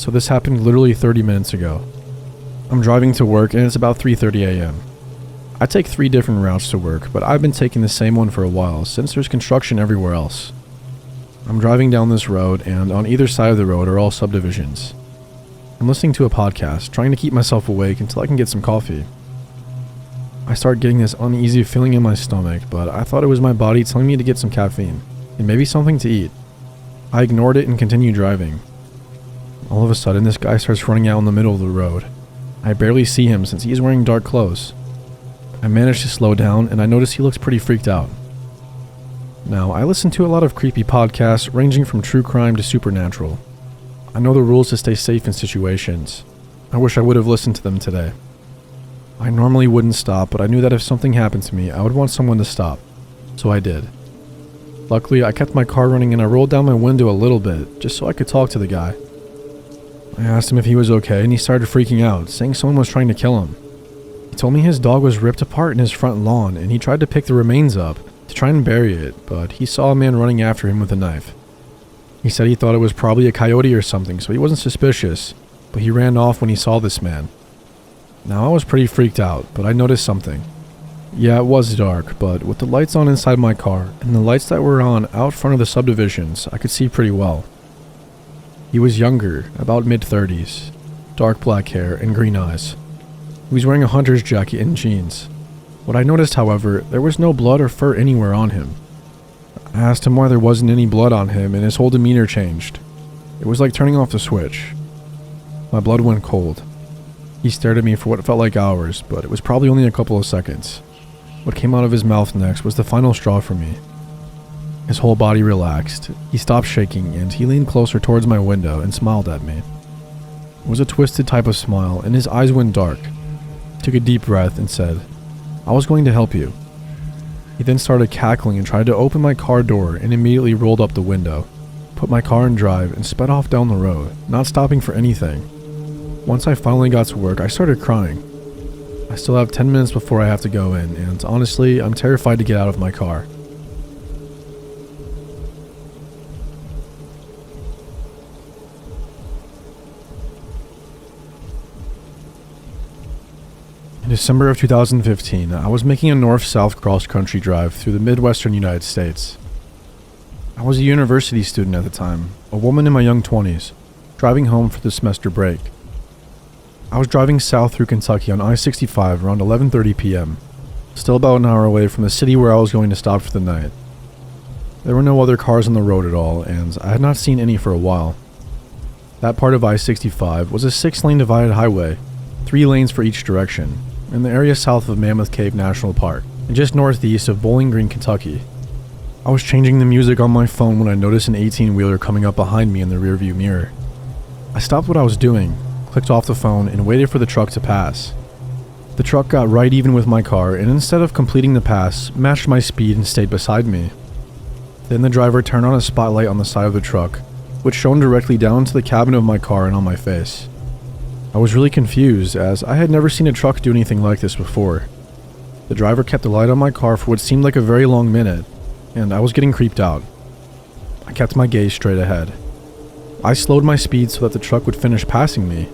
So this happened literally 30 minutes ago. I'm driving to work and it's about 3:30 a.m. I take 3 different routes to work, but I've been taking the same one for a while since there's construction everywhere else. I'm driving down this road and on either side of the road are all subdivisions. I'm listening to a podcast, trying to keep myself awake until I can get some coffee. I start getting this uneasy feeling in my stomach, but I thought it was my body telling me to get some caffeine and maybe something to eat. I ignored it and continued driving. All of a sudden, this guy starts running out in the middle of the road. I barely see him since he's wearing dark clothes. I manage to slow down and I notice he looks pretty freaked out. Now, I listen to a lot of creepy podcasts ranging from true crime to supernatural. I know the rules to stay safe in situations. I wish I would have listened to them today. I normally wouldn't stop, but I knew that if something happened to me, I would want someone to stop. So I did. Luckily, I kept my car running and I rolled down my window a little bit, just so I could talk to the guy. I asked him if he was okay and he started freaking out, saying someone was trying to kill him. He told me his dog was ripped apart in his front lawn and he tried to pick the remains up to try and bury it, but he saw a man running after him with a knife. He said he thought it was probably a coyote or something, so he wasn't suspicious, but he ran off when he saw this man. Now I was pretty freaked out, but I noticed something. Yeah, it was dark, but with the lights on inside my car and the lights that were on out front of the subdivisions, I could see pretty well. He was younger, about mid-30s, dark black hair and green eyes. He was wearing a hunter's jacket and jeans. What I noticed, however, there was no blood or fur anywhere on him. I asked him why there wasn't any blood on him and his whole demeanor changed. It was like turning off the switch. My blood went cold. He stared at me for what felt like hours, but it was probably only a couple of seconds. What came out of his mouth next was the final straw for me. His whole body relaxed, he stopped shaking, and he leaned closer towards my window and smiled at me. It was a twisted type of smile, and his eyes went dark. He took a deep breath and said, "I was going to help you." He then started cackling and tried to open my car door and immediately rolled up the window, put my car in drive, and sped off down the road, not stopping for anything. Once I finally got to work, I started crying. I still have 10 minutes before I have to go in, and honestly, I'm terrified to get out of my car. In December of 2015, I was making a north-south cross-country drive through the Midwestern United States. I was a university student at the time, a woman in my young 20s, driving home for the semester break. I was driving south through Kentucky on I-65 around 11:30 p.m., still about an hour away from the city where I was going to stop for the night. There were no other cars on the road at all, and I had not seen any for a while. That part of I-65 was a 6-lane divided highway, 3 lanes for each direction, in the area south of Mammoth Cave National Park, and just northeast of Bowling Green, Kentucky. I was changing the music on my phone when I noticed an 18-wheeler coming up behind me in the rearview mirror. I stopped what I was doing, clicked off the phone, and waited for the truck to pass. The truck got right even with my car, and instead of completing the pass, matched my speed and stayed beside me. Then the driver turned on a spotlight on the side of the truck, which shone directly down into the cabin of my car and on my face. I was really confused, as I had never seen a truck do anything like this before. The driver kept the light on my car for what seemed like a very long minute, and I was getting creeped out. I kept my gaze straight ahead. I slowed my speed so that the truck would finish passing me.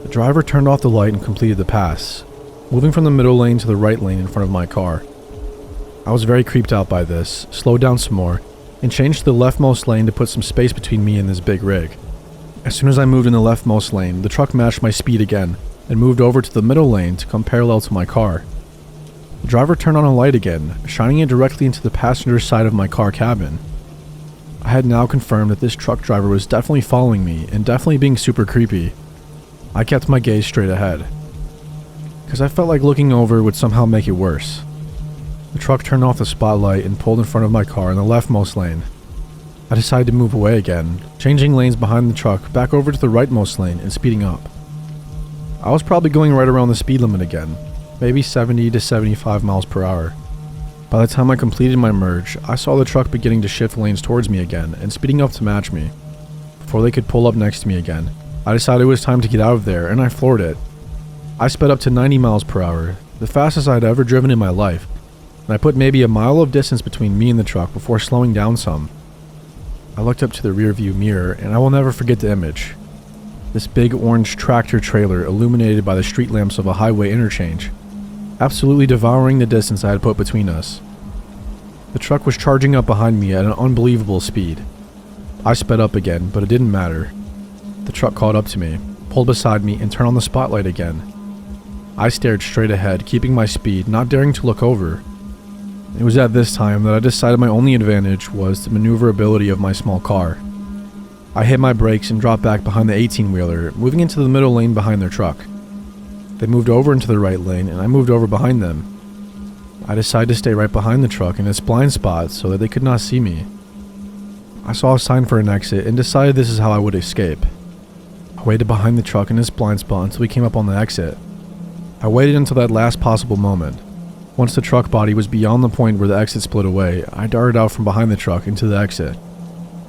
The driver turned off the light and completed the pass, moving from the middle lane to the right lane in front of my car. I was very creeped out by this, slowed down some more, and changed to the leftmost lane to put some space between me and this big rig. As soon as I moved in the leftmost lane, the truck matched my speed again, and moved over to the middle lane to come parallel to my car. The driver turned on a light again, shining it directly into the passenger side of my car cabin. I had now confirmed that this truck driver was definitely following me, and definitely being super creepy. I kept my gaze straight ahead, because I felt like looking over would somehow make it worse. The truck turned off the spotlight and pulled in front of my car in the leftmost lane. I decided to move away again, changing lanes behind the truck back over to the rightmost lane and speeding up. I was probably going right around the speed limit again, maybe 70 to 75 miles per hour. By the time I completed my merge, I saw the truck beginning to shift lanes towards me again and speeding up to match me. Before they could pull up next to me again, I decided it was time to get out of there, and I floored it. I sped up to 90 miles per hour, the fastest I had ever driven in my life, and I put maybe a mile of distance between me and the truck before slowing down some. I looked up to the rearview mirror, and I will never forget the image. This big orange tractor trailer illuminated by the street lamps of a highway interchange, absolutely devouring the distance I had put between us. The truck was charging up behind me at an unbelievable speed. I sped up again, but it didn't matter. The truck caught up to me, pulled beside me, and turned on the spotlight again. I stared straight ahead, keeping my speed, not daring to look over. It was at this time that I decided my only advantage was the maneuverability of my small car. I hit my brakes and dropped back behind the 18-wheeler, moving into the middle lane behind their truck. They moved over into the right lane, and I moved over behind them. I decided to stay right behind the truck in its blind spot so that they could not see me. I saw a sign for an exit and decided this is how I would escape. I waited behind the truck in its blind spot until we came up on the exit. I waited until that last possible moment. Once the truck body was beyond the point where the exit split away, I darted out from behind the truck into the exit.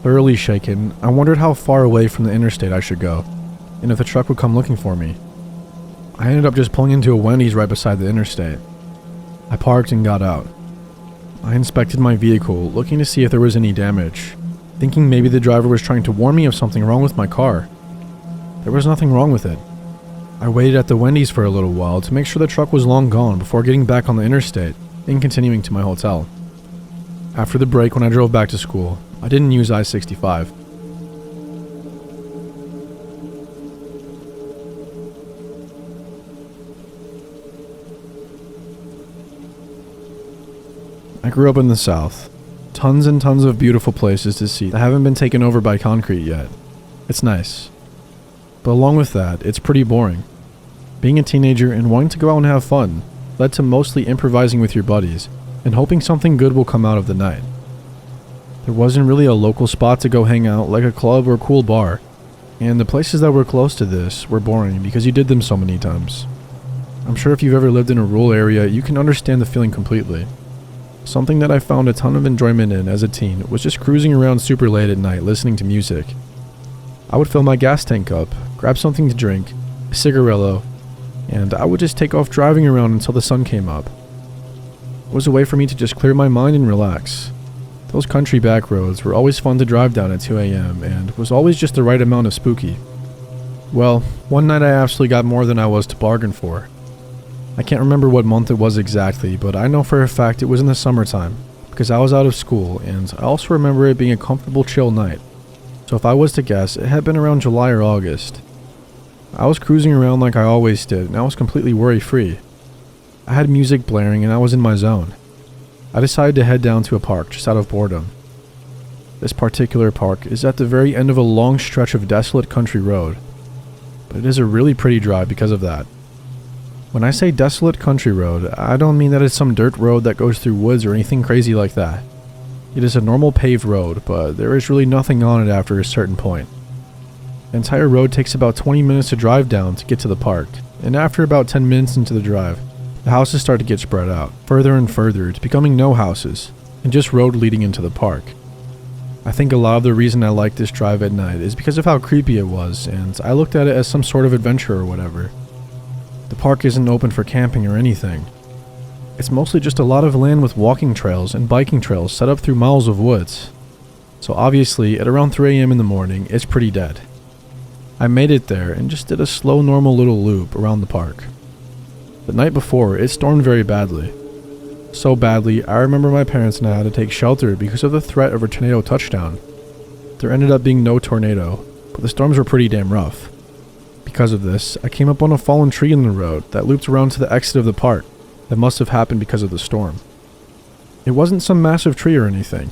Thoroughly shaken, I wondered how far away from the interstate I should go, and if the truck would come looking for me. I ended up just pulling into a Wendy's right beside the interstate. I parked and got out. I inspected my vehicle, looking to see if there was any damage, thinking maybe the driver was trying to warn me of something wrong with my car. There was nothing wrong with it. I waited at the Wendy's for a little while to make sure the truck was long gone before getting back on the interstate and continuing to my hotel. After the break, when I drove back to school, I didn't use I-65. I grew up in the South. Tons and tons of beautiful places to see that haven't been taken over by concrete yet. It's nice. But along with that, it's pretty boring. Being a teenager and wanting to go out and have fun led to mostly improvising with your buddies and hoping something good will come out of the night. There wasn't really a local spot to go hang out like a club or cool bar, and the places that were close to this were boring because you did them so many times. I'm sure if you've ever lived in a rural area, you can understand the feeling completely. Something that I found a ton of enjoyment in as a teen was just cruising around super late at night listening to music. I would fill my gas tank up, grab something to drink, a cigarillo, and I would just take off driving around until the sun came up. It was a way for me to just clear my mind and relax. Those country back roads were always fun to drive down at 2 a.m. and was always just the right amount of spooky. Well, one night I absolutely got more than I was to bargain for. I can't remember what month it was exactly, but I know for a fact it was in the summertime, because I was out of school, and I also remember it being a comfortable, chill night. So if I was to guess, it had been around July or August. I was cruising around like I always did, and I was completely worry-free. I had music blaring, and I was in my zone. I decided to head down to a park just out of boredom. This particular park is at the very end of a long stretch of desolate country road, but it is a really pretty drive because of that. When I say desolate country road, I don't mean that it's some dirt road that goes through woods or anything crazy like that. It is a normal paved road, but there is really nothing on it after a certain point. The entire road takes about 20 minutes to drive down to get to the park, and after about 10 minutes into the drive, the houses start to get spread out, further and further to becoming no houses, and just road leading into the park. I think a lot of the reason I like this drive at night is because of how creepy it was, and I looked at it as some sort of adventure or whatever. The park isn't open for camping or anything. It's mostly just a lot of land with walking trails and biking trails set up through miles of woods. So obviously, at around 3 a.m. in the morning, it's pretty dead. I made it there and just did a slow normal little loop around the park. The night before, it stormed very badly. So badly, I remember my parents and I had to take shelter because of the threat of a tornado touchdown. There ended up being no tornado, but the storms were pretty damn rough. Because of this, I came up on a fallen tree in the road that looped around to the exit of the park that must have happened because of the storm. It wasn't some massive tree or anything,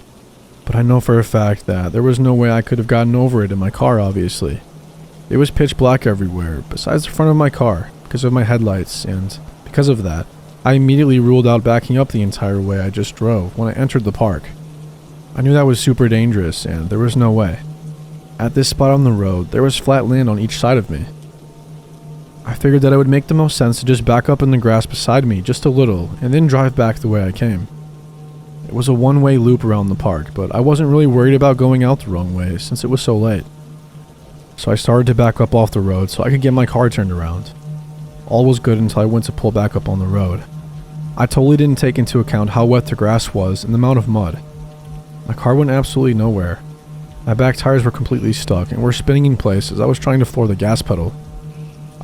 but I know for a fact that there was no way I could have gotten over it in my car, obviously. It was pitch black everywhere, besides the front of my car, because of my headlights, and because of that, I immediately ruled out backing up the entire way I just drove when I entered the park. I knew that was super dangerous, and there was no way. At this spot on the road, there was flat land on each side of me. I figured that it would make the most sense to just back up in the grass beside me just a little, and then drive back the way I came. It was a one-way loop around the park, but I wasn't really worried about going out the wrong way since it was so late. So I started to back up off the road so I could get my car turned around. All was good until I went to pull back up on the road. I totally didn't take into account how wet the grass was and the amount of mud. My car went absolutely nowhere. My back tires were completely stuck and were spinning in place as I was trying to floor the gas pedal.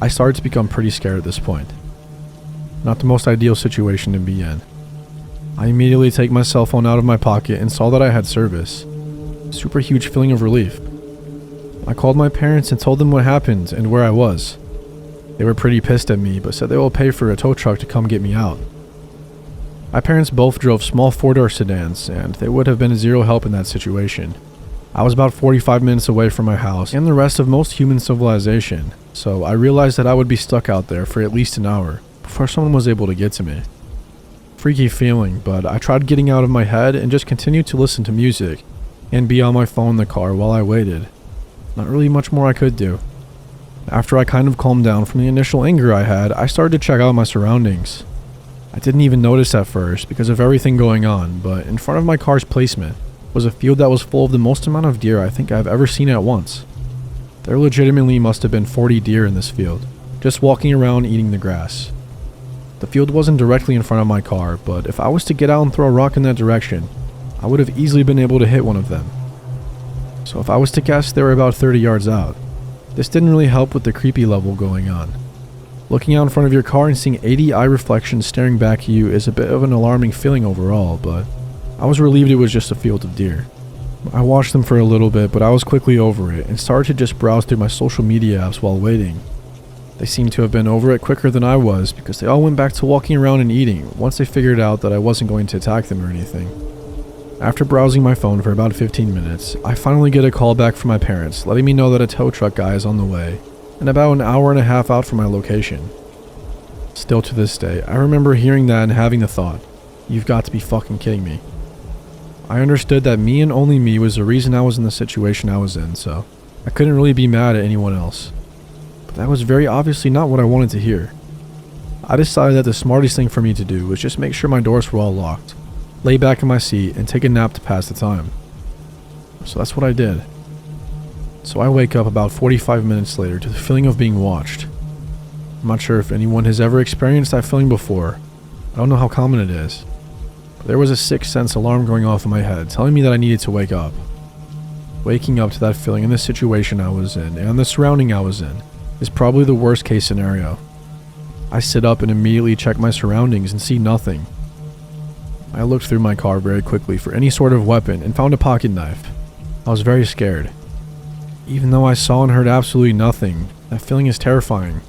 I started to become pretty scared at this point. Not the most ideal situation to be in. I immediately take my cell phone out of my pocket and saw that I had service. Super huge feeling of relief. I called my parents and told them what happened and where I was. They were pretty pissed at me, but said they will pay for a tow truck to come get me out. My parents both drove small 4-door sedans, and they would have been zero help in that situation. I was about 45 minutes away from my house and the rest of most human civilization, so I realized that I would be stuck out there for at least an hour before someone was able to get to me. Freaky feeling, but I tried getting out of my head and just continued to listen to music and be on my phone in the car while I waited. Not really much more I could do. After I kind of calmed down from the initial anger I had, I started to check out my surroundings. I didn't even notice at first because of everything going on, but in front of my car's placement was a field that was full of the most amount of deer I think I've ever seen at once. There legitimately must have been 40 deer in this field, just walking around eating the grass. The field wasn't directly in front of my car, but if I was to get out and throw a rock in that direction, I would have easily been able to hit one of them. So if I was to guess, they were about 30 yards out. This didn't really help with the creepy level going on. Looking out in front of your car and seeing 80 eye reflections staring back at you is a bit of an alarming feeling overall, but I was relieved it was just a field of deer. I watched them for a little bit, but I was quickly over it and started to just browse through my social media apps while waiting. They seemed to have been over it quicker than I was because they all went back to walking around and eating once they figured out that I wasn't going to attack them or anything. After browsing my phone for about 15 minutes, I finally get a call back from my parents letting me know that a tow truck guy is on the way and about an hour and a half out from my location. Still to this day, I remember hearing that and having the thought, you've got to be fucking kidding me. I understood that me and only me was the reason I was in the situation I was in, so I couldn't really be mad at anyone else. But that was very obviously not what I wanted to hear. I decided that the smartest thing for me to do was just make sure my doors were all locked, lay back in my seat, and take a nap to pass the time. So that's what I did. So I wake up about 45 minutes later to the feeling of being watched. I'm not sure if anyone has ever experienced that feeling before. I don't know how common it is. But there was a sixth sense alarm going off in my head telling me that I needed to wake up. Waking up to that feeling in the situation I was in and the surrounding I was in is probably the worst case scenario. I sit up and immediately check my surroundings and see nothing. I looked through my car very quickly for any sort of weapon and found a pocket knife. I was very scared. Even though I saw and heard absolutely nothing, that feeling is terrifying.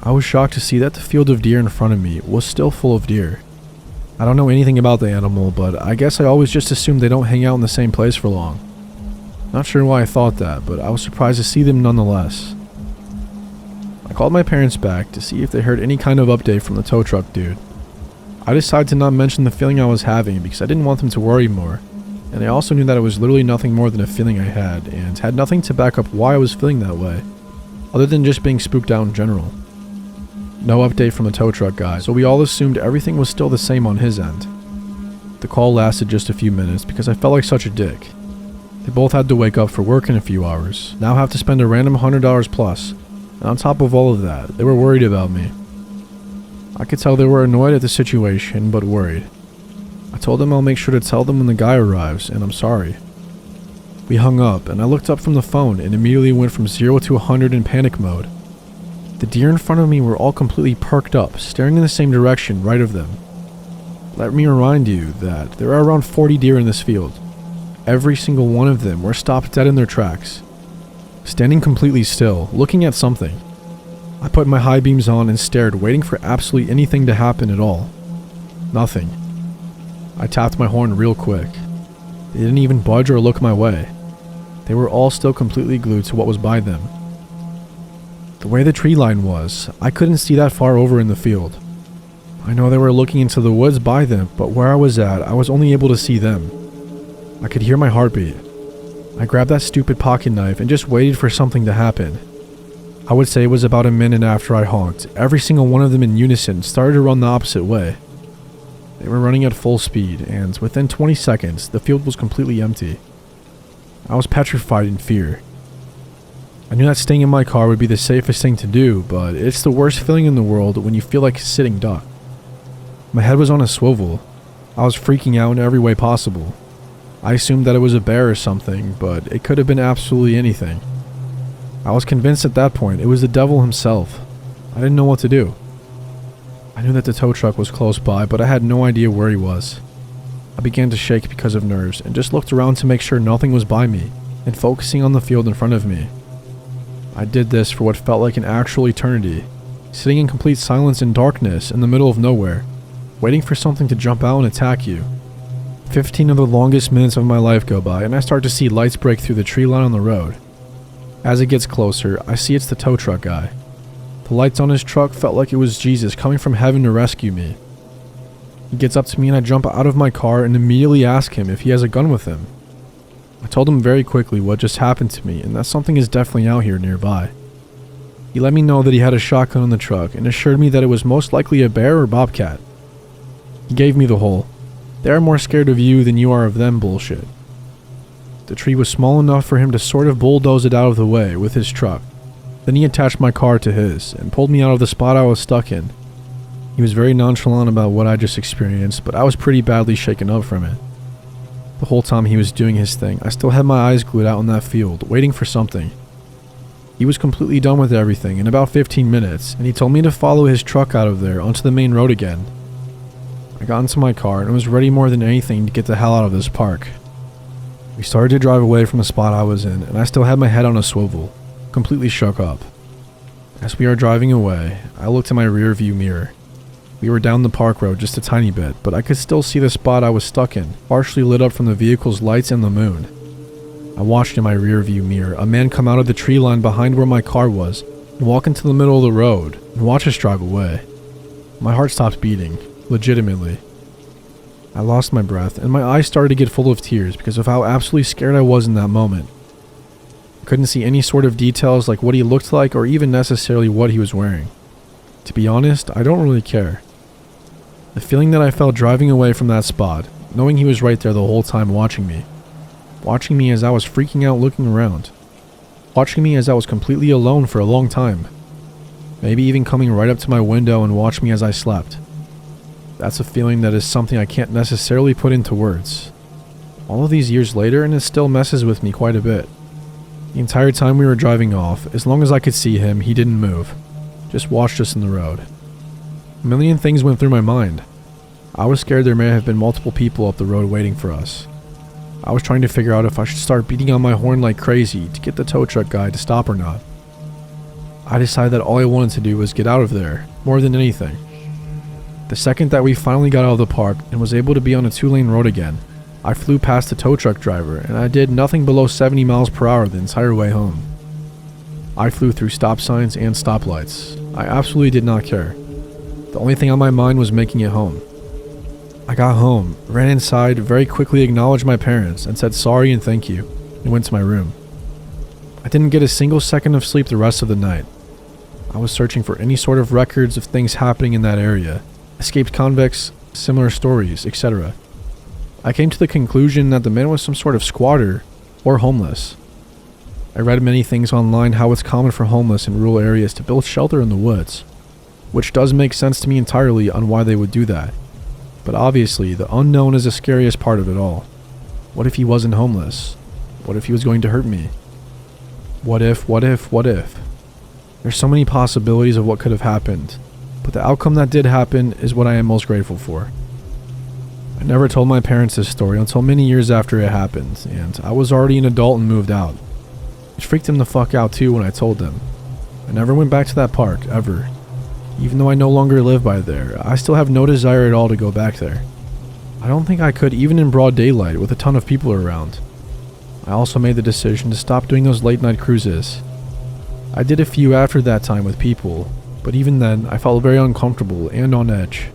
I was shocked to see that the field of deer in front of me was still full of deer. I don't know anything about the animal, but I guess I always just assumed they don't hang out in the same place for long. Not sure why I thought that, but I was surprised to see them nonetheless. I called my parents back to see if they heard any kind of update from the tow truck dude. I decided to not mention the feeling I was having because I didn't want them to worry more, and I also knew that it was literally nothing more than a feeling I had nothing to back up why I was feeling that way, other than just being spooked out in general. No update from the tow truck guy, so we all assumed everything was still the same on his end. The call lasted just a few minutes because I felt like such a dick. They both had to wake up for work in a few hours, now have to spend a random $100 plus, and on top of all of that, they were worried about me. I could tell they were annoyed at the situation, but worried. I told them I'll make sure to tell them when the guy arrives, and I'm sorry. We hung up, and I looked up from the phone and immediately went from 0 to 100 in panic mode. The deer in front of me were all completely perked up, staring in the same direction right of them. Let me remind you that there are around 40 deer in this field. Every single one of them were stopped dead in their tracks, standing completely still, looking at something. I put my high beams on and stared, waiting for absolutely anything to happen at all. Nothing. I tapped my horn real quick. They didn't even budge or look my way. They were all still completely glued to what was by them. The way the tree line was, I couldn't see that far over in the field. I know they were looking into the woods by them, but where I was at, I was only able to see them. I could hear my heartbeat. I grabbed that stupid pocket knife and just waited for something to happen. I would say it was about a minute after I honked. Every single one of them in unison started to run the opposite way. They were running at full speed, and within 20 seconds, the field was completely empty. I was petrified in fear. I knew that staying in my car would be the safest thing to do, but it's the worst feeling in the world when you feel like a sitting duck. My head was on a swivel. I was freaking out in every way possible. I assumed that it was a bear or something, but it could have been absolutely anything. I was convinced at that point it was the devil himself. I didn't know what to do. I knew that the tow truck was close by, but I had no idea where he was. I began to shake because of nerves and just looked around to make sure nothing was by me and focusing on the field in front of me. I did this for what felt like an actual eternity, sitting in complete silence and darkness in the middle of nowhere, waiting for something to jump out and attack you. 15 of the longest minutes of my life go by and I start to see lights break through the tree line on the road. As it gets closer, I see it's the tow truck guy. The lights on his truck felt like it was Jesus coming from heaven to rescue me. He gets up to me and I jump out of my car and immediately ask him if he has a gun with him. I told him very quickly what just happened to me and that something is definitely out here nearby. He let me know that he had a shotgun in the truck and assured me that it was most likely a bear or bobcat. He gave me the whole, "They are more scared of you than you are of them" bullshit. The tree was small enough for him to sort of bulldoze it out of the way with his truck. Then he attached my car to his and pulled me out of the spot I was stuck in. He was very nonchalant about what I just experienced, but I was pretty badly shaken up from it. The whole time he was doing his thing, I still had my eyes glued out in that field, waiting for something. He was completely done with everything in about 15 minutes, and he told me to follow his truck out of there onto the main road again. I got into my car and was ready more than anything to get the hell out of this park. We started to drive away from the spot I was in, and I still had my head on a swivel, completely shook up. As we are driving away, I looked in my rear view mirror. We were down the park road just a tiny bit, but I could still see the spot I was stuck in, partially lit up from the vehicle's lights and the moon. I watched in my rear view mirror a man come out of the tree line behind where my car was, and walk into the middle of the road, and watch us drive away. My heart stopped beating, legitimately. I lost my breath, and my eyes started to get full of tears because of how absolutely scared I was in that moment. I couldn't see any sort of details like what he looked like or even necessarily what he was wearing. To be honest, I don't really care. The feeling that I felt driving away from that spot, knowing he was right there the whole time watching me as I was freaking out looking around, watching me as I was completely alone for a long time, maybe even coming right up to my window and watch me as I slept. That's a feeling that is something I can't necessarily put into words. All of these years later, and it still messes with me quite a bit. The entire time we were driving off, as long as I could see him, he didn't move. Just watched us in the road. A million things went through my mind. I was scared there may have been multiple people up the road waiting for us. I was trying to figure out if I should start beating on my horn like crazy to get the tow truck guy to stop or not. I decided that all I wanted to do was get out of there, more than anything. The second that we finally got out of the park and was able to be on a 2-lane road again, I flew past the tow truck driver and I did nothing below 70 miles per hour the entire way home. I flew through stop signs and stoplights. I absolutely did not care. The only thing on my mind was making it home. I got home, ran inside, very quickly acknowledged my parents and said sorry and thank you, and went to my room. I didn't get a single second of sleep the rest of the night. I was searching for any sort of records of things happening in that area, escaped convicts, similar stories, etc. I came to the conclusion that the man was some sort of squatter or homeless. I read many things online how it's common for homeless in rural areas to build shelter in the woods, which does make sense to me entirely on why they would do that. But obviously, the unknown is the scariest part of it all. What if he wasn't homeless? What if he was going to hurt me? What if? There's so many possibilities of what could have happened, but the outcome that did happen is what I am most grateful for. I never told my parents this story until many years after it happened, and I was already an adult and moved out. It freaked them the fuck out too when I told them. I never went back to that park, ever. Even though I no longer live by there, I still have no desire at all to go back there. I don't think I could even in broad daylight with a ton of people around. I also made the decision to stop doing those late night cruises. I did a few after that time with people, but even then I felt very uncomfortable and on edge.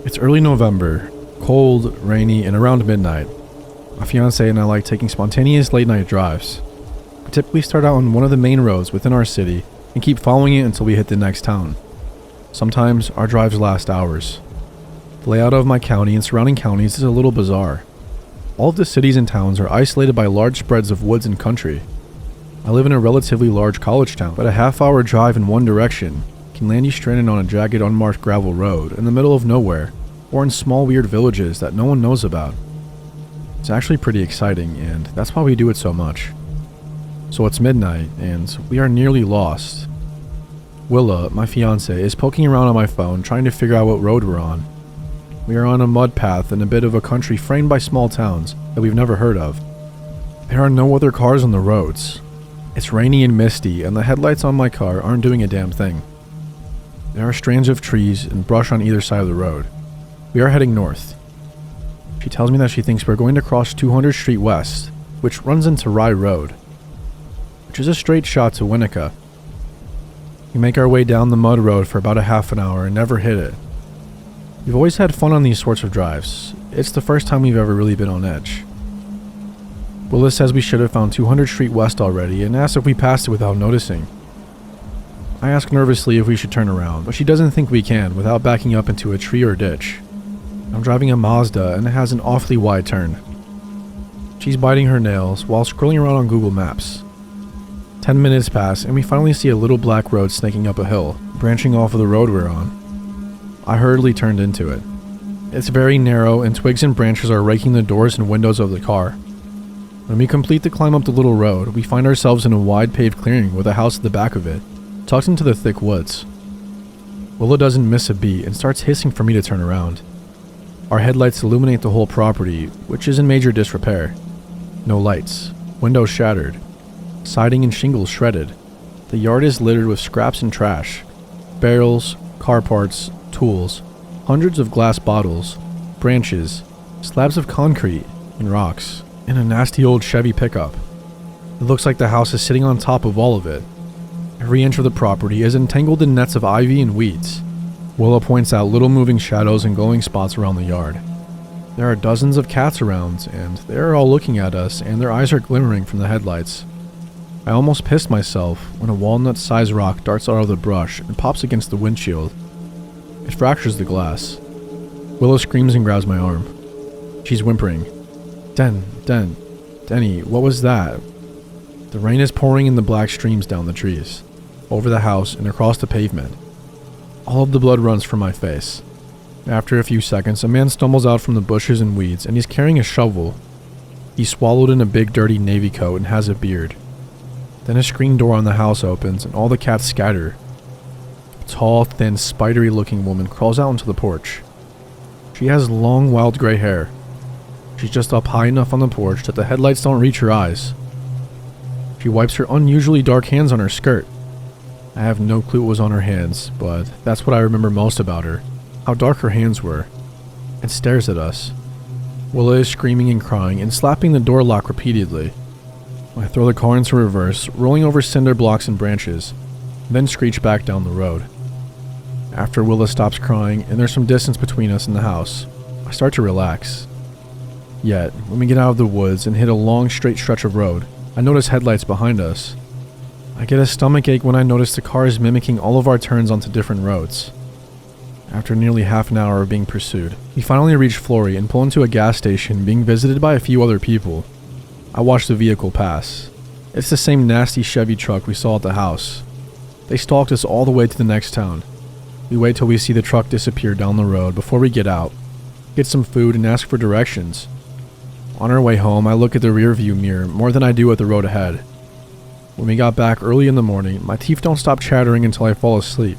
It's early November. Cold, rainy, and around midnight. My fiance and I like taking spontaneous late night drives. We typically start out on one of the main roads within our city and keep following it until we hit the next town. Sometimes our drives last hours. The layout of my county and surrounding counties is a little bizarre. All of the cities and towns are isolated by large spreads of woods and country. I live in a relatively large college town, but a half-hour drive in one direction can land you stranded on a jagged unmarked gravel road in the middle of nowhere, or in small weird villages that no one knows about. It's actually pretty exciting, and that's why we do it so much. So it's midnight, and we are nearly lost. Willa, my fiance, is poking around on my phone trying to figure out what road we're on. We are on a mud path in a bit of a country framed by small towns that we've never heard of. There are no other cars on the roads. It's rainy and misty, and the headlights on my car aren't doing a damn thing. There are strands of trees and brush on either side of the road. We are heading north. She tells me that she thinks we're going to cross 200 Street West, which runs into Rye Road, which is a straight shot to Winnica. We make our way down the mud road for about a half an hour and never hit it. We've always had fun on these sorts of drives. It's the first time we've ever really been on edge. Willa says we should have found 200 Street West already and asks if we passed it without noticing. I ask nervously if we should turn around, but she doesn't think we can without backing up into a tree or ditch. I'm driving a Mazda and it has an awfully wide turn. She's biting her nails while scrolling around on Google Maps. 10 minutes pass and we finally see a little black road snaking up a hill, branching off of the road we're on. I hurriedly turned into it. It's very narrow and twigs and branches are raking the doors and windows of the car. When we complete the climb up the little road, we find ourselves in a wide paved clearing with a house at the back of it, tucked into the thick woods. Willa doesn't miss a beat and starts hissing for me to turn around. Our headlights illuminate the whole property, which is in major disrepair. No lights, windows shattered, siding and shingles shredded. The yard is littered with scraps and trash, barrels, car parts, tools, hundreds of glass bottles, branches, slabs of concrete, and rocks, and a nasty old Chevy pickup. It looks like the house is sitting on top of all of it. Every inch of the property is entangled in nets of ivy and weeds. Willa points out little moving shadows and glowing spots around the yard. There are dozens of cats around, and they are all looking at us, and their eyes are glimmering from the headlights. I almost pissed myself when a walnut-sized rock darts out of the brush and pops against the windshield. It fractures the glass. Willa screams and grabs my arm. She's whimpering. Denny, what was that? The rain is pouring in the black streams down the trees, over the house and across the pavement. All of the blood runs from my face. After a few seconds, a man stumbles out from the bushes and weeds, and he's carrying a shovel. He's swallowed in a big dirty navy coat and has a beard. Then a screen door on the house opens, and all the cats scatter. A tall, thin, spidery-looking woman crawls out onto the porch. She has long, wild gray hair. She's just up high enough on the porch that the headlights don't reach her eyes. She wipes her unusually dark hands on her skirt. I have no clue what was on her hands, but that's what I remember most about her, how dark her hands were, and stares at us. Willa is screaming and crying and slapping the door lock repeatedly. I throw the car into reverse, rolling over cinder blocks and branches, then screech back down the road. After Willa stops crying and there's some distance between us and the house, I start to relax. Yet, when we get out of the woods and hit a long straight stretch of road, I notice headlights behind us. I get a stomachache when I notice the car is mimicking all of our turns onto different roads. After nearly half an hour of being pursued, we finally reach Flory and pull into a gas station being visited by a few other people. I watch the vehicle pass. It's the same nasty Chevy truck we saw at the house. They stalked us all the way to the next town. We wait till we see the truck disappear down the road before we get out, get some food, and ask for directions. On our way home, I look at the rearview mirror more than I do at the road ahead. When we got back early in the morning, my teeth don't stop chattering until I fall asleep.